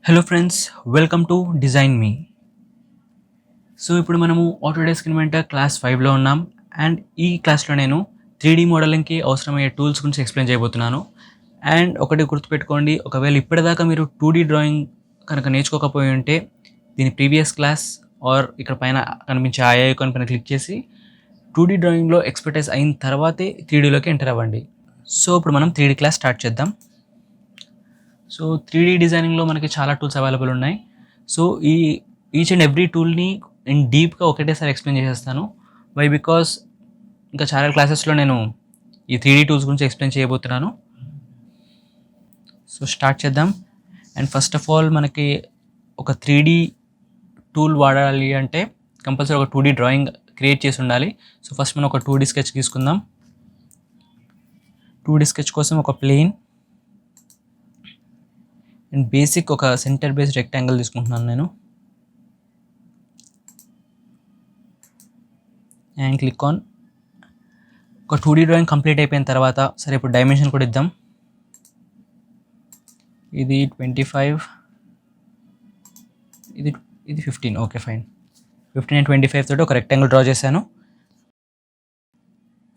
Hello friends, welcome to design me. So ఇప్పుడు మనము Autodesk inventor class 5లో ఉన్నాం. And ఈ క్లాస్లో నేను 3D మోడలింగ్కి అవసరమయ్యే టూల్స్ గురించి ఎక్స్ప్లెయిన్ చేయబోతున్నాను. అండ్ ఒకటి గుర్తుపెట్టుకోండి, ఒకవేళ ఇప్పటిదాకా మీరు 2D డ్రాయింగ్ కనుక నేర్చుకోకపోయి ఉంటే దీని ప్రీవియస్ క్లాస్ ఆర్ ఇక్కడ పైన కనిపించే ఆ ఐకాన్ పైన క్లిక్ చేసి 2D డ్రాయింగ్లో ఎక్స్పర్టైజ్ అయిన తర్వాతే 3Dలోకి ఎంటర్ అవ్వండి. సో ఇప్పుడు మనం 3D క్లాస్ స్టార్ట్ చేద్దాం. సో 3D డిజైనింగ్లో మనకి చాలా టూల్స్ అవైలబుల్ ఉన్నాయి. సో ఈచ్ అండ్ ఎవ్రీ టూల్ని నేను డీప్గా ఒకటేసారి ఎక్స్ప్లెయిన్ చేసేస్తాను. వై బికాస్ ఇంకా చాలా క్లాసెస్లో నేను ఈ 3D టూల్స్ గురించి ఎక్స్ప్లెయిన్ చేయబోతున్నాను. సో స్టార్ట్ చేద్దాం. అండ్ ఫస్ట్ ఆఫ్ ఆల్ మనకి ఒక 3D టూల్ వాడాలి అంటే కంపల్సరీ ఒక 2D డ్రాయింగ్ క్రియేట్ చేసి ఉండాలి. సో ఫస్ట్ మనం ఒక 2D స్కెచ్ తీసుకుందాం. 2D స్కెచ్ కోసం ఒక ప్లేన్ అండ్ బేసిక్ ఒక సెంటర్ బేస్డ్ రెక్టాంగిల్ తీసుకుంటున్నాను నేను. And click on. ఒక 2D డ్రాయింగ్ కంప్లీట్ అయిపోయిన తర్వాత సరే ఇప్పుడు డైమెన్షన్ కూడా ఇద్దాం. ఇది 25, ఇది 15. Okay fine. 15 అండ్ 25 తోటి ఒక రెక్టాంగిల్ డ్రా చేశాను.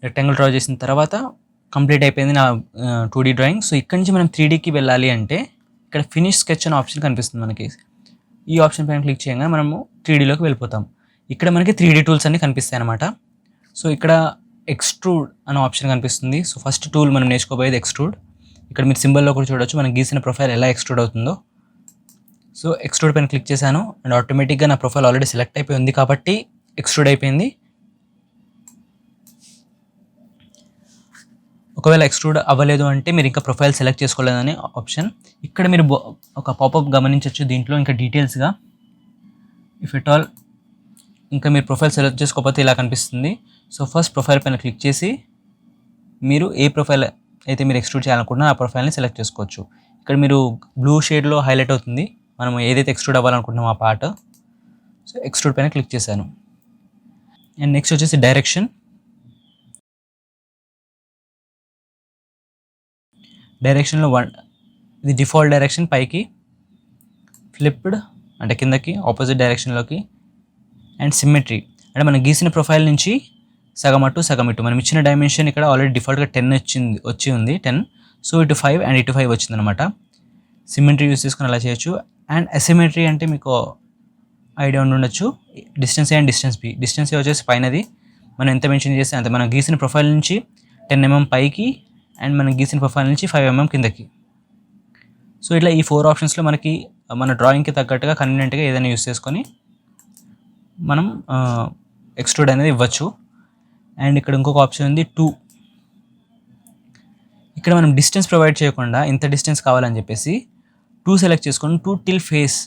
రెక్టాంగిల్ డ్రా చేసిన తర్వాత కంప్లీట్ అయిపోయింది నా 2D డ్రాయింగ్. సో ఇక్కడ నుంచి మనం 3Dకి వెళ్ళాలి అంటే ఇక్కడ ఫినిష్ స్కెచ్ అనే ఆప్షన్ కనిపిస్తుంది మనకి. ఈ ఆప్షన్ పైన క్లిక్ చేయగా మనము 3Dలోకి వెళ్ళిపోతాం. ఇక్కడ మనకి 3D టూల్స్ అన్నీ కనిపిస్తాయి అన్నమాట. సో ఇక్కడ ఎక్స్ట్రూడ్ అనే ఆప్షన్ కనిపిస్తుంది. సో ఫస్ట్ టూల్ మనం నేర్చుకోబోయేది ఎక్స్ట్రూడ్. ఇక్కడ మీరు సింబల్లో కూడా చూడొచ్చు మనం గీసిన ప్రొఫైల్ ఎలా ఎక్స్ట్రూడ్ అవుతుందో. సో ఎక్స్ట్రూడ్ పైన క్లిక్ చేశాను అండ్ ఆటోమేటిక్గా నా ప్రొఫైల్ ఆల్రెడీ సెలెక్ట్ అయిపోయి ఉంది కాబట్టి ఎక్స్ట్రూడ్ అయిపోయింది. ఒకవేళ ఎక్స్ట్రూడ్ అవ్వలేదు అంటే మీరు ఇంకా ప్రొఫైల్ సెలెక్ట్ చేసుకోలేదని ఆప్షన్. ఇక్కడ మీరు ఒక పాపప్ గమనించవచ్చు దీంట్లో ఇంకా డీటెయిల్స్గా. ఇఫ్ ఎట్ ఆల్ ఇంకా మీరు ప్రొఫైల్ సెలెక్ట్ చేసుకోకపోతే ఇలా కనిపిస్తుంది. సో ఫస్ట్ ప్రొఫైల్ పైన క్లిక్ చేసి మీరు ఏ ప్రొఫైల్ అయితే మీరు ఎక్స్ట్రూడ్ చేయాలనుకుంటున్నా ఆ ప్రొఫైల్ని సెలెక్ట్ చేసుకోవచ్చు. ఇక్కడ మీరు బ్లూ షేడ్లో హైలైట్ అవుతుంది మనం ఏదైతే ఎక్స్ట్రూడ్ అవ్వాలనుకుంటున్నామో ఆ పార్ట్. సో ఎక్స్ట్రూడ్ పైన క్లిక్ చేశాను. అండ్ నెక్స్ట్ వచ్చేసి డైరెక్షన్. డైరెక్షన్లో ఇది డిఫాల్ట్ డైరెక్షన్ పైకి, ఫ్లిప్డ్ అంటే కిందకి ఆపోజిట్ డైరెక్షన్లోకి, అండ్ సిమ్మెట్రీ అంటే మనం గీసిన ప్రొఫైల్ నుంచి సగం అటు సగం ఇటు. మనం ఇచ్చిన డైమెన్షన్ ఇక్కడ ఆల్రెడీ డిఫాల్ట్గా 10 వచ్చి ఉంది 10. సో ఇటు 5 అండ్ ఇటు 5 వచ్చిందనమాట. సిమ్మెట్రీ యూస్ చేసుకుని అలా చేయొచ్చు. అండ్ అసిమెట్రీ అంటే మీకు ఐడియా ఉండొచ్చు. Distance A and distance B. Distance A వచ్చేసి పైనది మనం ఎంత మెన్షన్ చేస్తే అంత. మనం గీసిన ప్రొఫైల్ నుంచి 10 mm పైకి అండ్ మనం గీసిన ప్రొఫైల్ నుంచి 5 mm కిందకి. సో ఇట్లా ఈ 4 ఆప్షన్స్లో మనకి మన డ్రాయింగ్కి తగ్గట్టుగా కన్వీనియంట్గా ఏదైనా యూస్ చేసుకొని మనం ఎక్స్ట్రూడ్ అనేది ఇవ్వచ్చు. అండ్ ఇక్కడ ఇంకొక ఆప్షన్ ఉంది 2. ఇక్కడ మనం డిస్టెన్స్ ప్రొవైడ్ చేయకుండా ఇంత డిస్టెన్స్ కావాలని చెప్పేసి 2 సెలెక్ట్ చేసుకొని 2 టిల్ ఫేస్.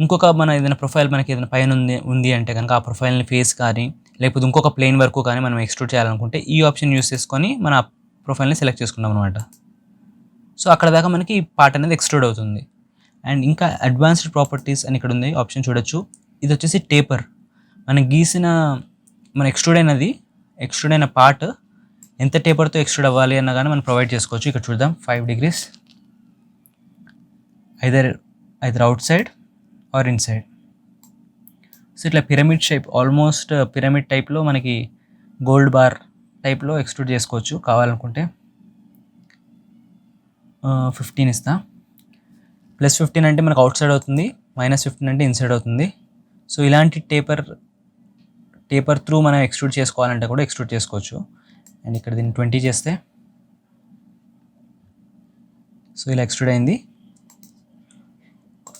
ఇంకొక మన ఏదైనా ప్రొఫైల్ మనకి ఏదైనా పైన ఉంది అంటే కనుక ఆ ప్రొఫైల్ని ఫేస్ కానీ లేకపోతే ఇంకొక ప్లేన్ వరకు కానీ మనం ఎక్స్ట్రూడ్ చేయాలనుకుంటే ఈ ఆప్షన్ యూస్ చేసుకొని మన ప్రొఫైల్ని సెలెక్ట్ చేసుకున్నాం అనమాట. సో అక్కడ దాకా మనకి ఈ పార్ట్ అనేది ఎక్స్ట్రూడ్ అవుతుంది. అండ్ ఇంకా అడ్వాన్స్డ్ ప్రాపర్టీస్ అని ఇక్కడ ఉంది ఆప్షన్ చూడొచ్చు. ఇది వచ్చేసి టేపర్. మనం గీసిన మన ఎక్స్ట్రూడ్ అయిన పార్ట్ ఎంత టేపర్తో ఎక్స్ట్రూడ్ అవ్వాలి అన్న కానీ మనం ప్రొవైడ్ చేసుకోవచ్చు. ఇక్కడ చూద్దాం 5 degrees either outside or inside. So ఇట్లా పిరమిడ్ షేప్, ఆల్మోస్ట్ పిరమిడ్ టైప్లో మనకి గోల్డ్ బార్ టైప్లో ఎక్స్ట్రూడ్ చేసుకోవచ్చు కావాలనుకుంటే. 15 ఇస్తా. +15 అంటే మనకు అవుట్ సైడ్ అవుతుంది, -15 అంటే ఇన్సైడ్ అవుతుంది. సో ఇలాంటి టేపర్ త్రూ మనం ఎక్స్ట్రూడ్ చేసుకోవాలంటే కూడా ఎక్స్ట్రూడ్ చేసుకోవచ్చు. అండ్ ఇక్కడ దీన్ని 20 చేస్తే సో ఇలా ఎక్స్ట్రూడ్ అయింది.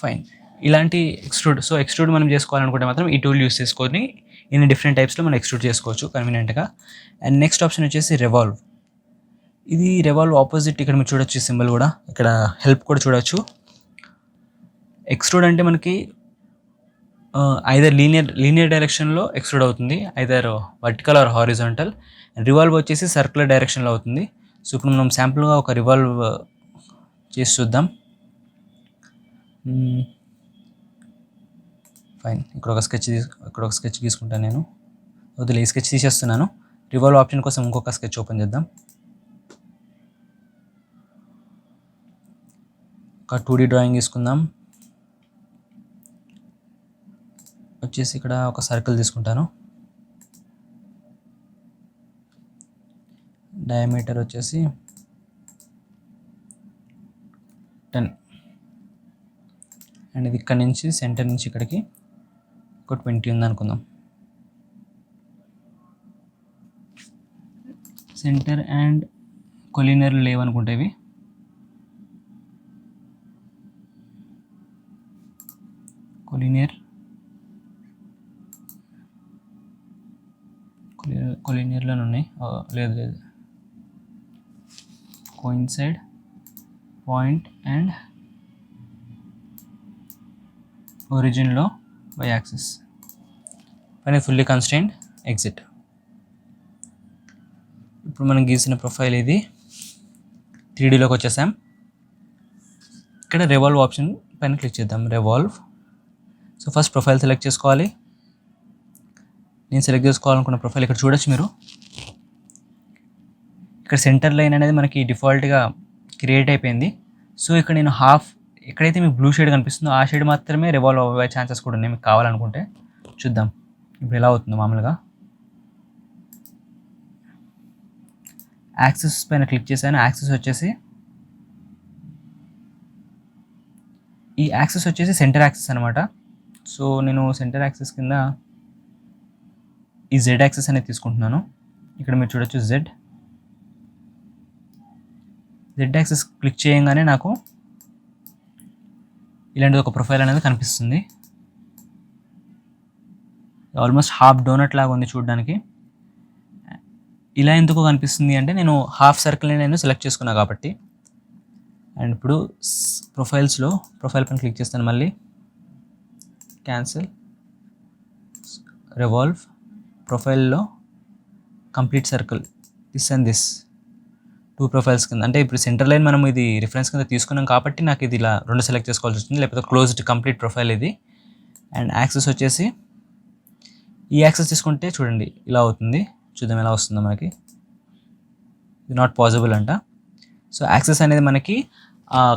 ఫైన్. ఇలాంటి ఎక్స్ట్రూడ్ మనం చేసుకోవాలనుకుంటే మాత్రం ఈ టూల్ యూస్ చేసుకొని ఇన్ని డిఫరెంట్ టైప్స్లో మనం ఎక్స్ట్రూడ్ చేసుకోవచ్చు కన్వీనియంట్గా. అండ్ నెక్స్ట్ ఆప్షన్ వచ్చేసి రివాల్వ్. ఇది రివాల్వ్ ఆపోజిట్ ఇక్కడ మీరు చూడొచ్చు సింబల్ కూడా, ఇక్కడ హెల్ప్ కూడా చూడొచ్చు. ఎక్స్ట్రూడ్ అంటే మనకి ఐదర్ లీనియర్ డైరెక్షన్లో ఎక్స్ట్రూడ్ అవుతుంది, either vertical or horizontal. Revolve వచ్చేసి సర్క్యులర్ డైరెక్షన్లో అవుతుంది. సో ఇప్పుడు మనం శాంపుల్గా ఒక రివాల్వ్ చేసి చూద్దాం. ఫైన్. ఇక్కడ ఒక స్కెచ్ తీసుకుంటాను నేను. వదిలే, ఈ స్కెచ్ తీసేస్తున్నాను. రివాల్వ్ ఆప్షన్ కోసం ఇంకొక స్కెచ్ ఓపెన్ చేద్దాం. ఒక 2D డ్రాయింగ్ తీసుకుందాం. వచ్చేసి ఇక్కడ ఒక సర్కిల్ తీసుకుంటాను. డయామీటర్ వచ్చేసి 10 అండ్ ఇది ఇక్కడ నుంచి సెంటర్ నుంచి ఇక్కడికి ఒక 20 ఉంది అనుకుందాం. సెంటర్ అండ్ కొలీనియర్ లేవనుకుంటే ఇవి కొలీనియర్లోనే ఉన్నాయి. లేదు కోయిన్సైడ్ పాయింట్ అండ్ ఒరిజిన్లో బై యాక్సిస్ పైన ఫుల్లీ కన్స్ట్రైన్డ్ ఎగ్జిట్. ఇప్పుడు మనం గీసిన ప్రొఫైల్ ఇది 3Dలోకి వచ్చేసాం. ఇక్కడ రివాల్వ్ ఆప్షన్ పైన క్లిక్ చేద్దాం. Revolve. So first profile select చేసుకోవాలి. నేను సెలెక్ట్ చేసుకోవాలనుకున్న ప్రొఫైల్ ఇక్కడ చూడొచ్చు మీరు. ఇక్కడ సెంటర్ లైన్ అనేది మనకి డిఫాల్ట్గా క్రియేట్ అయిపోయింది. సో ఇక్కడ నేను ఎక్కడైతే మీకు బ్లూ షేడ్ కనిపిస్తుందో ఆ షేడ్ మాత్రమే రివాల్వ్ అవ్వే ఛాన్సెస్ కూడా ఉన్నాయి. మీకు కావాలనుకుంటే చూద్దాం ఇప్పుడు ఎలా అవుతుందో. మామూలుగా యాక్సిస్ పైన క్లిక్ చేశాను. యాక్సిస్ వచ్చేసి ఈ యాక్సిస్ వచ్చేసి సెంటర్ యాక్సిస్ అనమాట. సో నేను సెంటర్ యాక్సిస్ కింద ఈ జెడ్ యాక్సిస్ అనేది తీసుకుంటున్నాను. ఇక్కడ మీరు చూడొచ్చు జెడ్ యాక్సిస్ క్లిక్ చేయగానే నాకు ఇలాంటి ఒక ప్రొఫైల్ అనేది కనిపిస్తుంది. ఆల్మోస్ట్ హాఫ్ డోనట్ లాగా ఉంది చూడడానికి. ఇలా ఎందుకు కనిపిస్తుంది అంటే నేను హాఫ్ సర్కిల్ని నేను సెలెక్ట్ చేసుకున్నాను కాబట్టి. అండ్ ఇప్పుడు ప్రొఫైల్ పైన క్లిక్ చేస్తాను. మళ్ళీ క్యాన్సిల్, రివాల్వ్, ప్రొఫైల్లో complete circle, this and this 2 profiles కింద. అంటే ఇప్పుడు సెంటర్ లైన్ మనం ఇది రిఫరెన్స్ కింద తీసుకున్నాం కాబట్టి నాకు ఇది ఇలా 2 సెలెక్ట్ చేసుకోవాల్సి వస్తుంది. లేకపోతే క్లోజ్డ్ కంప్లీట్ ప్రొఫైల్ ఇది. అండ్ యాక్సెస్ వచ్చేసి ఈ యాక్సెస్ తీసుకుంటే చూడండి ఇలా అవుతుంది. చూద్దాం ఎలా వస్తుందో మనకి. ఇది నాట్ పాసిబుల్ అంట. సో యాక్సెస్ అనేది మనకి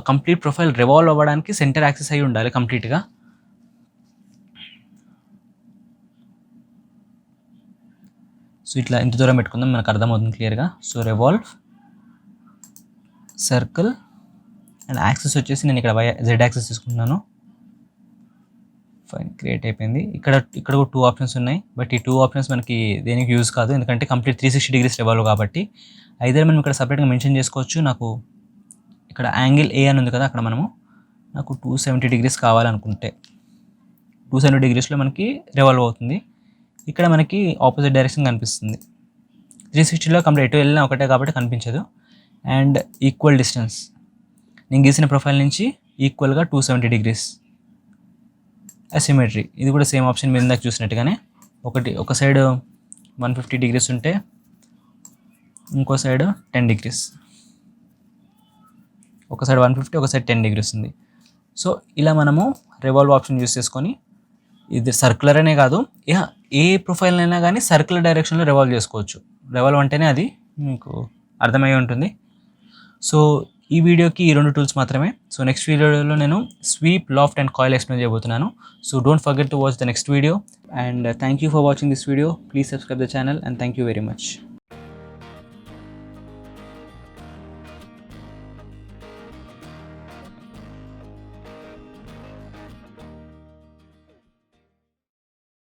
కంప్లీట్ ప్రొఫైల్ రివాల్వ్ అవ్వడానికి సెంటర్ యాక్సెస్ అయి ఉండాలి కంప్లీట్గా. సో ఇట్లా ఇంత దూరం పెట్టుకుందాం, మనకు అర్థమవుతుంది క్లియర్గా. So revolve, circle and access వచ్చేసి నేను ఇక్కడ జెడ్ యాక్సెస్ తీసుకుంటున్నాను. ఫైన్, క్రియేట్ అయిపోయింది. ఇక్కడ 2 ఆప్షన్స్ ఉన్నాయి. బట్ ఈ 2 ఆప్షన్స్ మనకి దేనికి యూజ్ కాదు, ఎందుకంటే కంప్లీట్ 360 డిగ్రీస్ రివాల్వ్ కాబట్టి. అయితే మనం ఇక్కడ సపరేట్గా మెన్షన్ చేసుకోవచ్చు. నాకు ఇక్కడ యాంగిల్ ఏ అని ఉంది కదా, అక్కడ నాకు 270 డిగ్రీస్ కావాలనుకుంటే 270 డిగ్రీస్లో మనకి రివాల్వ్ అవుతుంది. ఇక్కడ మనకి ఆపోజిట్ డైరెక్షన్ కనిపిస్తుంది. 360లో కంప్లీట్ ఎటు వెళ్ళినా ఒకటే కాబట్టి కనిపించదు. అండ్ ఈక్వల్ డిస్టెన్స్, నేను గీసిన ప్రొఫైల్ నుంచి ఈక్వల్గా 270 డిగ్రీస్. అసిమెట్రీ, ఇది కూడా సేమ్ ఆప్షన్ మీద ఇందాక చూసినట్టుగానే ఒక సైడ్ 150 డిగ్రీస్ ఉంటే ఇంకో సైడ్ 10 డిగ్రీస్. ఒక సైడ్ 150, ఒక సైడ్ 10 డిగ్రీస్ ఉంది. సో ఇలా మనము రివాల్వ్ ఆప్షన్ యూస్ చేసుకొని ఇది సర్క్యులర్ అనే కాదు, ఏ ప్రొఫైల్ అయినా కానీ సర్క్యులర్ డైరెక్షన్లో రివాల్వ్ చేసుకోవచ్చు. రివాల్వ్ అంటేనే అది మీకు అర్థమయ్యే ఉంటుంది. సో ఈ వీడియోకి ఈ 2 టూల్స్ మాత్రమే. సో నెక్స్ట్ వీడియోలో నేను sweep, loft and coil explain చేయబోతున్నాను. So don't forget to watch the next video. And thank you for watching this video. Please subscribe the channel and thank you very much.